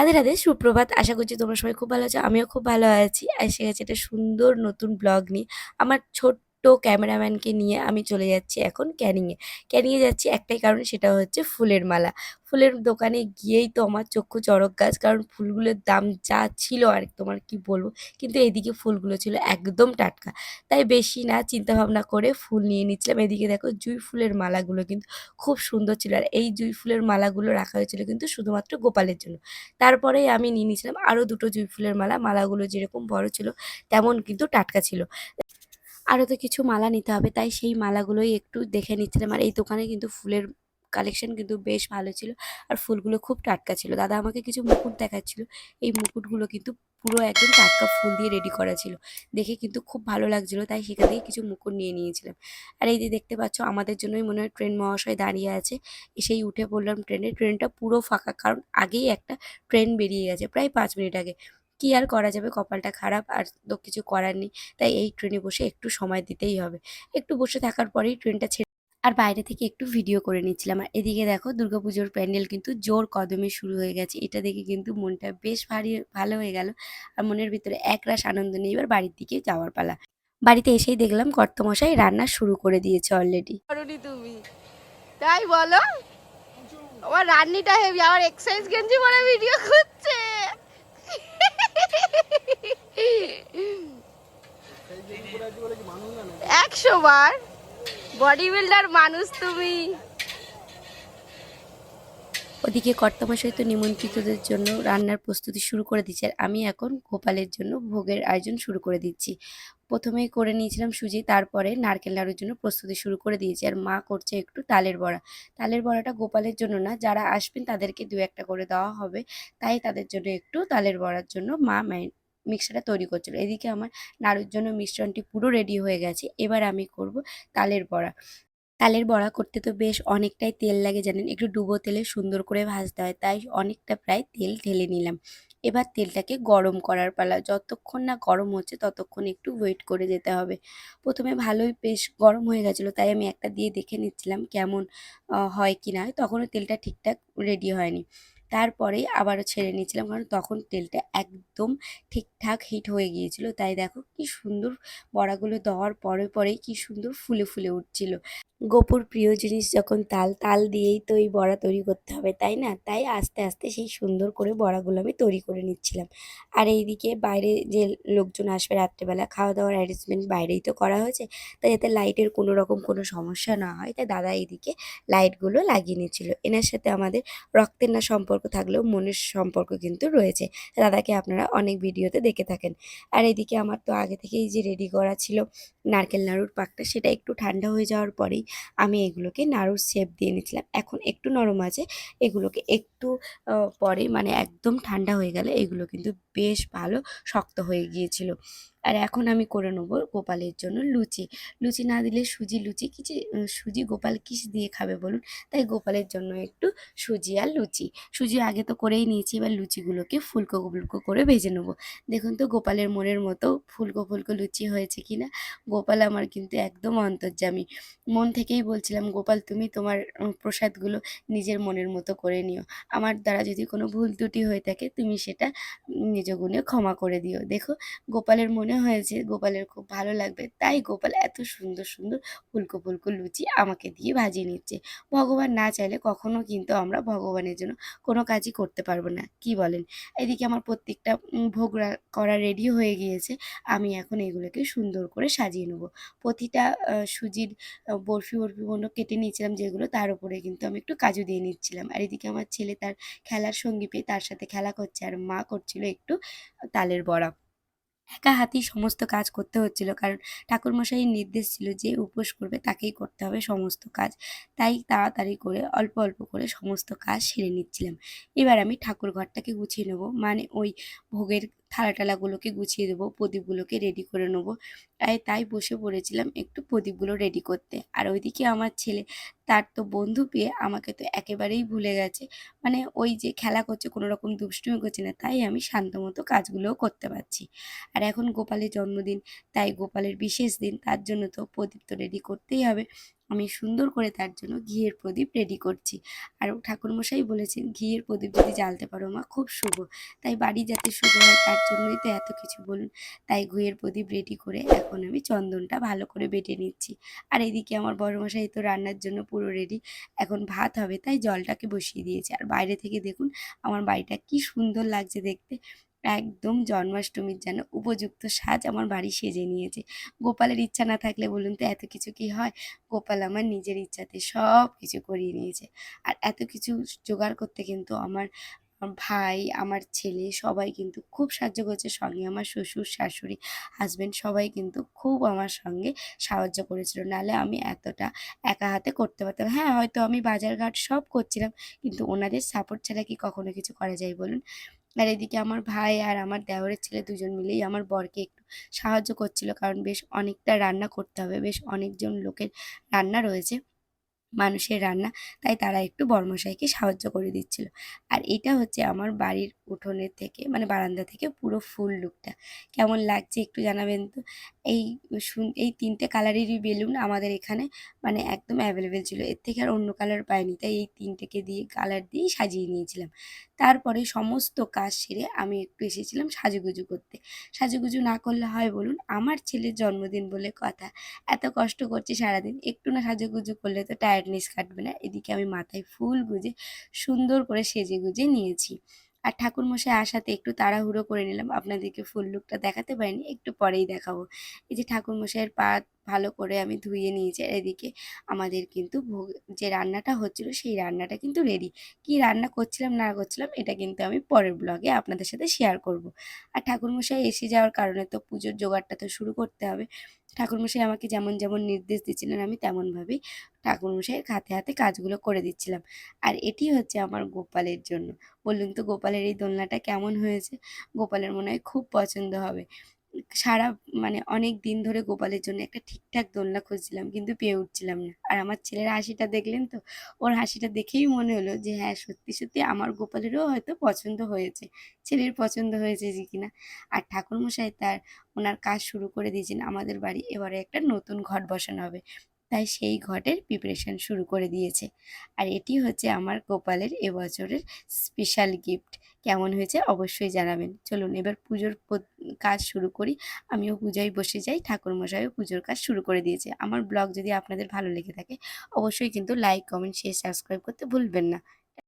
রাধে রাধে, সুপ্রভাত। আশা করছি তোমরা সবাই খুব ভালো আছো। আমিও খুব ভালো আছি। এসে গেছে একটা সুন্দর নতুন ব্লগ নিয়ে। আমার ছোট্ট ক্যামেরাম্যানকে নিয়ে আমি চলে যাচ্ছি এখন ক্যানিংয়ে। ক্যানিংয়ে যাচ্ছি একটাই কারণ, সেটা হচ্ছে ফুলের মালা। ফুলের দোকানে গিয়েই তো আমার চক্ষু চড়ক গাছ, কারণ ফুলগুলোর দাম যা ছিল আর তোমার কি বলবো। কিন্তু এদিকে ফুলগুলো ছিল একদম টাটকা, তাই বেশি না চিন্তা ভাবনা করে ফুল নিয়ে নিচ্ছিলাম। এদিকে দেখো জুঁই ফুলের মালাগুলো কিন্তু খুব সুন্দর ছিল, আর এই জুঁই ফুলের মালাগুলো রাখা হয়েছিল কিন্তু শুধুমাত্র গোপালের জন্য। তারপরেই আমি নিয়ে নিয়েছিলাম আরও দুটো জুঁই ফুলের মালা। মালাগুলো যেরকম বড় ছিল তেমন কিন্তু টাটকা ছিল। আরও তো কিছু মালা নিতে হবে, তাই সেই মালাগুলোই একটু দেখে নিচ্ছিলাম। আর এই দোকানে কিন্তু ফুলের কালেকশন কিন্তু বেশ ভালো ছিল, আর ফুলগুলো খুব টাটকা ছিল। দাদা আমাকে কিছু মুকুট দেখাচ্ছিল। এই মুকুটগুলো কিন্তু পুরো একদম টাটকা ফুল দিয়ে রেডি করা ছিল, দেখে কিন্তু খুব ভালো লাগছিল, তাই সেখান থেকে কিছু মুকুট নিয়ে নিয়েছিলাম। আর এই যে দেখতে পাচ্ছ, আমাদের জন্যই মনে হয় ট্রেন মহাশয় দাঁড়িয়ে আছে। এসেই উঠে পড়লাম ট্রেনে। ট্রেনটা পুরো ফাঁকা, কারণ আগেই একটা ট্রেন বেরিয়ে গেছে প্রায় 5 মিনিট আগে। কি আর করা যাবে, কপালটা খারাপ, আর তো কিছু করার নেই। তাই এই ট্রেনে বসে একটু সময় দিতেই হবে। একটু বসে থাকার পরেই ট্রেনটা ছেড়ে আর বাইরে থেকে একটু ভিডিও করে নিচ্ছিলাম। আর এদিকে দেখো দুর্গাপুজোর প্যান্ডেল কিন্তু জোর কদমে শুরু হয়ে গেছে। এটা দেখে কিন্তু মনটা বেশ ভালো হয়ে গেল, আর মনের ভিতরে একরাশ আনন্দ নিয়ে এবার বাড়ির দিকে যাওয়ার পালা। বাড়িতে এসেই দেখলাম কর্তামশাই রান্না শুরু করে দিয়েছে অলরেডি। করনি তুমি তাই বলো? আমার রান্নিটা হেভি, আমার এক্সারসাইজ গেঞ্জি পরে ভিডিও করছে। 100 বার বডি বিল্ডার মানুষ তুমি। ওদিকে কর্তামশাই তো নিমন্ত্রিতদের জন্য রান্নার প্রস্তুতি শুরু করে দিচ্ছে, আর আমি এখন গোপালের জন্য ভোগের আয়োজন শুরু করে দিচ্ছি। প্রথমেই করে নিয়েছিলাম সুজি, তারপরে নারকেল নাড়ুর জন্য প্রস্তুতি শুরু করে দিয়েছি। আর মা করছে একটু তালের বড়া। তালের বড়াটা গোপালের জন্য না, যারা আসবেন তাদেরকে 2-1টা করে দেওয়া হবে, তাই তাদের জন্য একটু তালের বড়ার জন্য মা মিক্সচারটা তৈরি করছিল। এদিকে আমার নাড়ুর জন্য মিশ্রণটি পুরো রেডি হয়ে গেছে। এবার আমি করব তালের বড়া। তালের বড়া করতে তো বেশ অনেকটাই তেল লাগে জানেন, একটু ডুবো তেলে সুন্দর করে ভাজতে হয়, তাই অনেকটা প্রায় তেল ঢেলে নিলাম। এবার তেলটাকে গরম করার পালা। যতক্ষণ না গরম হচ্ছে ততক্ষণ একটু ওয়েট করে যেতে হবে। প্রথমে ভালোই বেশ গরম হয়ে গেছিলো, তাই আমি একটা দিয়ে দেখে নিচ্ছিলাম কেমন হয় কি না হয়। তখনও তেলটা ঠিকঠাক রেডি হয়নি। তারপরেই আবারও ছেড়ে নিয়েছিলাম, কারণ তখন তেলটা একদম ঠিকঠাক হিট হয়ে গিয়েছিল। তাই দেখো কি সুন্দর বড়াগুলো দেওয়ার পরে পরেই কি সুন্দর ফুলে ফুলে উঠছিল। গপুর প্রিয় জিনিস যখন তাল, তাল দিয়েই তো এই বড়া তৈরি করতে হবে, তাই না? তাই আস্তে আস্তে সেই সুন্দর করে বড়াগুলো আমি তৈরি করে নিচ্ছিলাম। আর এইদিকে বাইরে যে লোকজন আসবে রাত্রেবেলা, খাওয়া দাওয়ার অ্যারেঞ্জমেন্ট বাইরেই তো করা হয়েছে, তাই যাতে লাইটের কোনো রকম কোনো সমস্যা না হয়, তাই দাদা এইদিকে লাইটগুলো লাগিয়ে নিচ্ছিল। এনার সাথে আমাদের রক্তের না সম্পর্ক থাকলেও মনের সম্পর্ক কিন্তু রয়েছে। দাদাকে আপনারা অনেক ভিডিওতে দেখে থাকেন। আর এদিকে আমার তো আগে থেকেই যে রেডি করা ছিল নারকেল নাড়ুর পাকটা, সেটা একটু ঠান্ডা হয়ে যাওয়ার পরেই আমি এগুলোকে নাড়ুর শেপ দিয়ে নিচ্ছিলাম। এখন একটু নরম আছে, এগুলোকে একটু পরে মানে একদম ঠান্ডা হয়ে গেলে এগুলো কিন্তু বেশ ভালো শক্ত হয়ে গিয়েছিল। আর এখন আমি করে নেবো গোপালের জন্য লুচি। লুচি না দিলে সুজি লুচি কিছু, সুজি গোপাল কিস দিয়ে খাবে বলুন? তাই গোপালের জন্য একটু সুজি আর লুচি। সুজি আগে তো করেই নিয়েছি, এবার লুচিগুলোকে ফুলকো ফুলকো করে ভেজে নেবো। দেখুন তো গোপালের মনের মতো ফুলকো ফুলকো লুচি হয়েছে কিনা। গোপাল আমার কিন্তু একদম অন্তর্যামী। মন থেকেই বলছিলাম, গোপাল তুমি তোমার প্রসাদগুলো নিজের মনের মতো করে নিও। আমার দ্বারা যদি কোনো ভুল ত্রুটি হয়ে থাকে তুমি সেটা নিজ গুণে ক্ষমা করে দিও। দেখো গোপালের মনে হয়েছে গোপালের খুব ভালো লাগবে, তাই গোপাল এত সুন্দর সুন্দর ফুলকো ফুলকো লুচি আমাকে দিয়ে ভাজিয়ে নিচ্ছে। ভগবান না চাইলে কখনো কিন্তু আমরা ভগবানের জন্য কোনো কাজই করতে পারবো না, কি বলেন? এদিকে আমার প্রত্যেকটা ভোগ করা রেডি হয়ে গিয়েছে। আমি এখন এগুলোকে সুন্দর করে সাজিয়ে নেবো। প্রতিটা সুজির বরফি বরফি মতো কেটে নিয়েছিলাম যেগুলো, তার উপরে কিন্তু আমি একটু কাজু দিয়ে নিচ্ছিলাম। আর এদিকে আমার ছেলে তার খেলার সঙ্গী পেয়ে তার সাথে খেলা করছে, আর মা করছিল একটু তালের বড়া। একা হাতেই সমস্ত কাজ করতে হচ্ছিল, কারণ ঠাকুরমশাইয়ের নির্দেশ ছিল যে উপোস করবে তাকেই করতে হবে সমস্ত কাজ। তাই তাড়াতাড়ি করে অল্প অল্প করে সমস্ত কাজ সেরে নিচ্ছিলাম। এবার আমি ঠাকুর ঘরটাকে গুছিয়ে নেবো, মানে ওই ভোগের থালা টালাগুলোকে গুছিয়ে দেবো, প্রদীপগুলোকে রেডি করে নেবো। তাই বসে পড়েছিলাম একটু প্রদীপগুলো রেডি করতে। আর ওইদিকে আমার ছেলে তার তো বন্ধু পেয়ে আমাকে তো একেবারেই ভুলে গেছে। মানে ওই যে খেলা করছে, কোনো রকম দুষ্টুমি করছে না, তাই আমি শান্ত মতো কাজগুলোও করতে পারছি। আর এখন গোপালের জন্মদিন, তাই গোপালের বিশেষ দিন, তার জন্য তো প্রদীপ তো রেডি করতেই হবে। আমি সুন্দর করে তার জন্য ঘিয়ের প্রদীপ রেডি করছি। আর ঠাকুরমশাই বলেছেন ঘিয়ের প্রদীপ যদি জ্বালতে পারো মা খুব শুভ, তাই বাড়ি যাতে শুভ হয় তার জন্যই তো এত কিছু বলুন। তাই ঘিয়ের প্রদীপ রেডি করে এখন আমি চন্দনটা ভালো করে বেটে নিচ্ছি। আর এদিকে আমার বড়মশাই তো রান্নার জন্য পুরো রেডি। এখন ভাত হবে তাই জলটাকে বসিয়ে দিয়েছে। আর বাইরে থেকে দেখুন আমার বাড়িটা কি সুন্দর লাগছে দেখতে। একদম জন্মাষ্টমীর যেন উপযুক্ত সাজ আমার বাড়ি সেজে নিয়েছে। গোপালের ইচ্ছা না থাকলে বলুন তো এত কিছু কি হয়? গোপাল আমার নিজের ইচ্ছাতে সব কিছু করিয়ে নিয়েছে। আর এত কিছু জোগাড় করতে কিন্তু আমার ভাই, আমার ছেলে সবাই কিন্তু খুব সাহায্য করেছে। সঙ্গে আমার শ্বশুর, শাশুড়ি, হাসব্যান্ড সবাই কিন্তু খুব আমার সঙ্গে সাহায্য করেছিল। নাহলে আমি এতটা একা হাতে করতে পারতাম না। হ্যাঁ, হয়তো আমি বাজারঘাট সব করছিলাম, কিন্তু ওনাদের সাপোর্ট ছাড়া কি কখনো কিছু করা যায় বলুন? আর এদিকে আমার ভাই আর আমার দেওরের ছেলে দুজন মিলেই আমার বরকে একটু সাহায্য করছিল, কারণ বেশ অনেকটা রান্না করতে হবে, বেশ অনেকজন লোকের রান্না রয়েছে, মানুষের রান্না। তাই তারা একটু বড়মশাইকে সাহায্য করে দিচ্ছিল। আর এটা হচ্ছে আমার বাড়ির উঠোনের থেকে মানে বারান্দা থেকে পুরো ফুল লুকটা। কেমন লাগছে একটু জানাবেন তো? এই এই ৩ টে কালারেরই বেলুন আমাদের এখানে মানে একদম অ্যাভেলেবেল ছিল। এর থেকে আর অন্য কালার পাইনি। তাই এই ৩ টেকে দিয়ে কালার দিয়েই সাজিয়ে নিয়েছিলাম। তারপরে সমস্ত কাজ সেরে আমি একটু এসেছিলাম সাজুগুজু করতে। সাজুগুজু না করলে হয় বলুন? আমার ছেলের জন্মদিন বলে কথা। এত কষ্ট করছি সারাদিন, একটু না সাজুগুজু করলে তো টায়ার্ডনেস কাটবে না। এদিকে আমি মাথায় ফুল গুজে সুন্দর করে সেজে গুজে নিয়েছি। আর ঠাকুরমশাই আসাতে একটু তাড়াহুড়ো করে নিলাম, আপনাদেরকে ফুল লুকটা দেখাতে পারিনি, একটু পরেই দেখাবো। এই যে ঠাকুরমশাইয়ের পা ভালো করে আমি ধুয়ে নিয়েছি। আর এদিকে আমাদের কিন্তু ভোগ যে রান্নাটা হচ্ছিল সেই রান্নাটা কিন্তু রেডি। কি রান্না করছিলাম না করছিলাম এটা কিন্তু আমি পরের ব্লগে আপনাদের সাথে শেয়ার করব। আর ঠাকুরমশাই এসে যাওয়ার কারণে তো পুজোর জোগাড়টা তো শুরু করতে হবে। ঠাকুরমশাই আমাকে যেমন যেমন নির্দেশ দিচ্ছিলেন আমি তেমনভাবেই ঠাকুরমশাইয়ের হাতে হাতে কাজগুলো করে দিচ্ছিলাম। আর এটি হচ্ছে আমার গোপালের জন্য। বলুন তো গোপালের এই দোলনাটা কেমন হয়েছে? গোপালের মনে হয় খুব পছন্দ হবে। সারা মানে অনেক দিন ধরে গোপালের জন্য একটা ঠিকঠাক দোলনা খুঁজছিলাম, কিন্তু পেয়ে উঠছিলাম না। আর আমার ছেলের হাসিটা দেখলেন তো? ওর হাসিটা দেখেই মনে হলো যে হ্যাঁ, সত্যি সত্যি আমার গোপালেরও হয়তো পছন্দ হয়েছে। ছেলের পছন্দ হয়েছে যে কিনা। আর ঠাকুরমশাই ওনার কাজ শুরু করে দিয়েছেন। আমাদের বাড়ি এবারে একটা নতুন ঘট বসানো হবে। তাই সেই ঘটের প্রিপারেশন শুরু করে দিয়েছে। আর এটি হচ্ছে আমার গোপালের এবছরের স্পেশাল গিফট। কেমন হয়েছে অবশ্যই জানাবেন। চলুন এবার পুজোর কাজ শুরু করি। আমিও পূজায় বসে যাই। ঠাকুরমশাইও পুজোর কাজ শুরু করে দিয়েছে। আমার ব্লগ যদি আপনাদের ভালো লেগে থাকে অবশ্যই কিন্তু লাইক, কমেন্ট, শেয়ার, সাবস্ক্রাইব করতে ভুলবেন না।